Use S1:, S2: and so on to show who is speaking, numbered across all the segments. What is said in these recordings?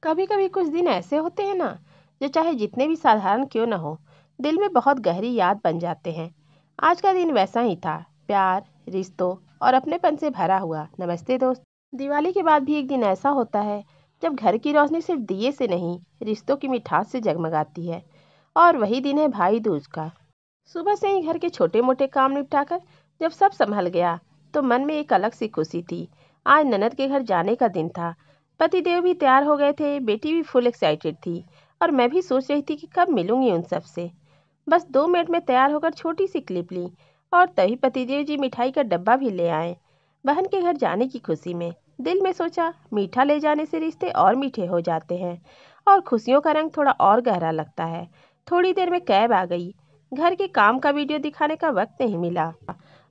S1: कभी कभी कुछ दिन ऐसे होते हैं ना, जो चाहे जितने भी साधारण क्यों ना हो, दिल में बहुत गहरी याद बन जाते हैं। आज का दिन वैसा ही था। प्यार, रिश्तों और अपनेपन से भरा हुआ। नमस्ते दोस्त। दिवाली के बाद भी एक दिन ऐसा होता है जब घर की रोशनी सिर्फ दिए से नहीं, रिश्तों की मिठास से जगमगाती है। और वही दिन है भाई दूज का। सुबह से ही घर के छोटे मोटे काम निपटाकर जब सब संभल गया, तो मन में एक अलग सी खुशी थी। आज ननद के घर जाने का दिन था। पतिदेव भी तैयार हो गए थे, बेटी भी फुल एक्साइटेड थी। और मैं भी सोच रही थी कि कब मिलूंगी उन सब से। बस 2 मिनट में तैयार होकर छोटी सी क्लिप ली, और तभी पतिदेव जी मिठाई का डब्बा भी ले आए। बहन के घर जाने की खुशी में दिल में सोचा, मीठा ले जाने से रिश्ते और मीठे हो जाते हैं और खुशियों का रंग थोड़ा और गहरा लगता है। थोड़ी देर में कैब आ गई। घर के काम का वीडियो दिखाने का वक्त नहीं मिला,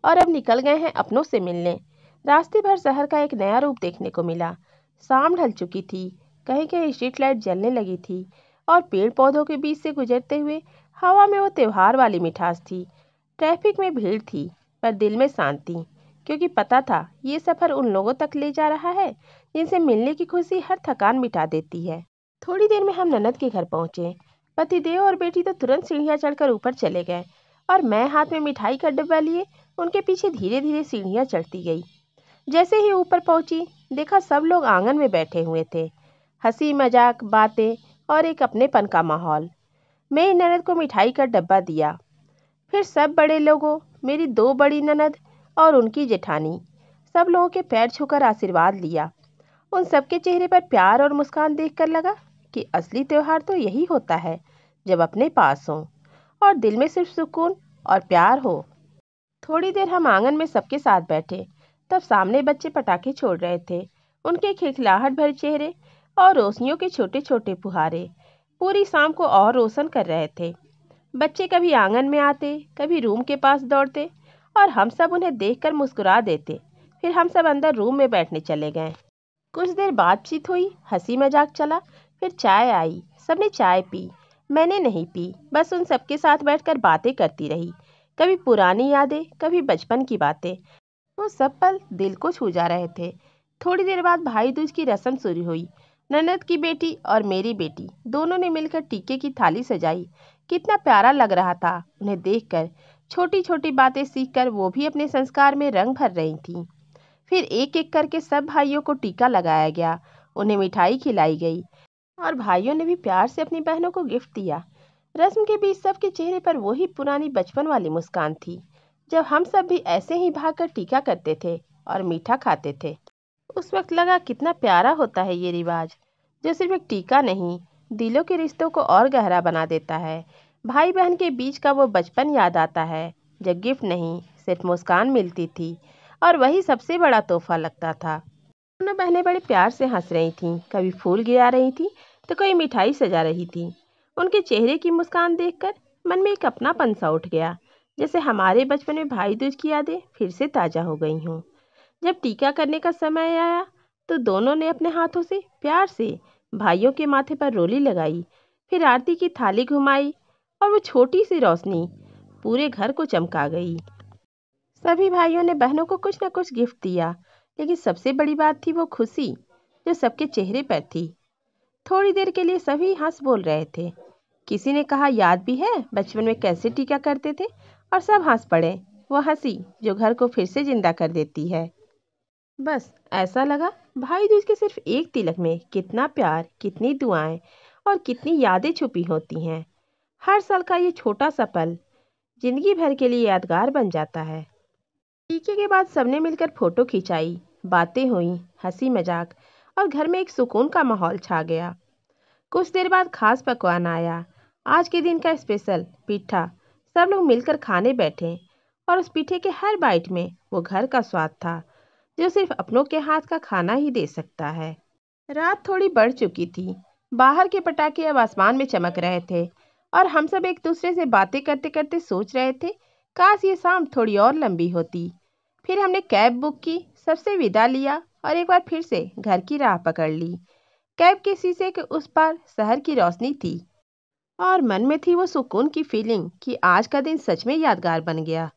S1: और अब निकल गए हैं अपनों से मिलने। रास्ते भर शहर का एक नया रूप देखने को मिला। शाम ढल चुकी थी, कहीं कहीं स्ट्रीट लाइट जलने लगी थी, और पेड़ पौधों के बीच से गुजरते हुए हवा में वो त्योहार वाली मिठास थी। ट्रैफिक में भीड़ थी, पर दिल में शांति, क्योंकि पता था ये सफ़र उन लोगों तक ले जा रहा है जिनसे मिलने की खुशी हर थकान मिटा देती है। थोड़ी देर में हम ननद के घर पहुंचे। पतिदेव और बेटी तो तुरंत सीढ़ियाँ चढ़कर ऊपर चले गए, और मैं हाथ में मिठाई का डब्बा लिए उनके पीछे धीरे धीरे सीढ़ियाँ चढ़ती गई। जैसे ही ऊपर पहुंची, देखा सब लोग आंगन में बैठे हुए थे। हंसी मजाक, बातें और एक अपनेपन का माहौल। मेरी ननद को मिठाई का डब्बा दिया। फिर सब बड़े लोगों, मेरी 2 बड़ी ननद और उनकी जेठानी, सब लोगों के पैर छूकर आशीर्वाद लिया। उन सबके चेहरे पर प्यार और मुस्कान देखकर लगा कि असली त्योहार तो यही होता है, जब अपने पास हो और दिल में सिर्फ सुकून और प्यार हो। थोड़ी देर हम आंगन में सबके साथ बैठे। तब सामने बच्चे पटाखे छोड़ रहे थे। उनके खिलखिलाहट भरे चेहरे और रोशनियों के छोटे छोटे फुहारे पूरी शाम को और रोशन कर रहे थे। बच्चे कभी आंगन में आते, कभी रूम के पास दौड़ते, और हम सब उन्हें देखकर मुस्कुरा देते। फिर हम सब अंदर रूम में बैठने चले गए। कुछ देर बातचीत हुई, हंसी मजाक चला। फिर चाय आई, सबने चाय पी। मैंने नहीं पी, बस उन सबके साथ बैठकर बातें करती रही। कभी पुरानी यादें, कभी बचपन की बातें। वो सब पल दिल को छू जा रहे थे। थोड़ी देर बाद भाई दूज की रस्म शुरू हुई। ननद की बेटी और मेरी बेटी दोनों ने मिलकर टीके की थाली सजाई। कितना प्यारा लग रहा था उन्हें देखकर। छोटी छोटी बातें सीखकर वो भी अपने संस्कार में रंग भर रही थीं। फिर एक एक करके सब भाइयों को टीका लगाया गया, उन्हें मिठाई खिलाई गई, और भाइयों ने भी प्यार से अपनी बहनों को गिफ्ट दिया। रस्म के बीच सबके चेहरे पर वही पुरानी बचपन वाली मुस्कान थी, जब हम सब भी ऐसे ही भागकर टीका करते थे और मीठा खाते थे। उस वक्त लगा कितना प्यारा होता है ये रिवाज, जो सिर्फ एक टीका नहीं, दिलों के रिश्तों को और गहरा बना देता है। भाई बहन के बीच का वो बचपन याद आता है, जब गिफ्ट नहीं, सिर्फ मुस्कान मिलती थी, और वही सबसे बड़ा तोहफा लगता था। दोनों बहनें बड़े प्यार से हंस रही थीं, कभी फूल गिरा रही थीं, तो कोई मिठाई सजा रही थीं। उनके चेहरे की मुस्कान देखकर मन में एक अपनापन सा उठ गया, जैसे हमारे बचपन में भाई दूज की यादें फिर से ताज़ा हो गई हों। जब टीका करने का समय आया, तो दोनों ने अपने हाथों से प्यार से भाइयों के माथे पर रोली लगाई। फिर आरती की थाली घुमाई, और वो छोटी सी रोशनी पूरे घर को चमका गई। सभी भाइयों ने बहनों को कुछ न कुछ गिफ्ट दिया, लेकिन सबसे बड़ी बात थी वो खुशी जो सबके चेहरे पर थी। थोड़ी देर के लिए सभी हंस बोल रहे थे। किसी ने कहा, याद भी है बचपन में कैसे टीका करते थे, और सब हंस पड़े। वो हंसी जो घर को फिर से जिंदा कर देती है। बस ऐसा लगा, भाई दूज के सिर्फ एक तिलक में कितना प्यार, कितनी दुआएं और कितनी यादें छुपी होती हैं। हर साल का ये छोटा सा पल जिंदगी भर के लिए यादगार बन जाता है। टीके के बाद सबने मिलकर फोटो खिंचाई, बातें हुई, हंसी मजाक, और घर में एक सुकून का माहौल छा गया। कुछ देर बाद खास पकवान आया। आज के दिन का स्पेशल पीठा। सब लोग मिलकर खाने बैठे, और उस पीठे के हर बाइट में वो घर का स्वाद था, जो सिर्फ अपनों के हाथ का खाना ही दे सकता है। रात थोड़ी बढ़ चुकी थी। बाहर के पटाखे अब आसमान में चमक रहे थे, और हम सब एक दूसरे से बातें करते करते सोच रहे थे, काश ये शाम थोड़ी और लंबी होती। फिर हमने कैब बुक की, सबसे विदा लिया, और एक बार फिर से घर की राह पकड़ ली। कैब के शीशे के उस पार शहर की रोशनी थी, और मन में थी वो सुकून की फीलिंग कि आज का दिन सच में यादगार बन गया।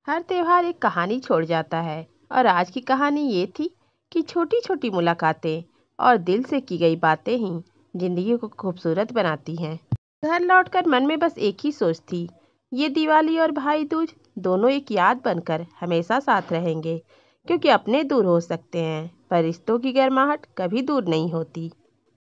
S1: हर त्योहार एक कहानी छोड़ जाता है, और आज की कहानी ये थी कि छोटी छोटी मुलाकातें, और दिल से की गई बातें ही जिंदगी को खूबसूरत बनाती हैं। घर लौटकर मन में बस एक ही सोच थी, ये दिवाली और भाई दूज दोनों एक याद बनकर हमेशा साथ रहेंगे। क्योंकि अपने दूर हो सकते हैं पर रिश्तों की गर्माहट कभी दूर नहीं होती।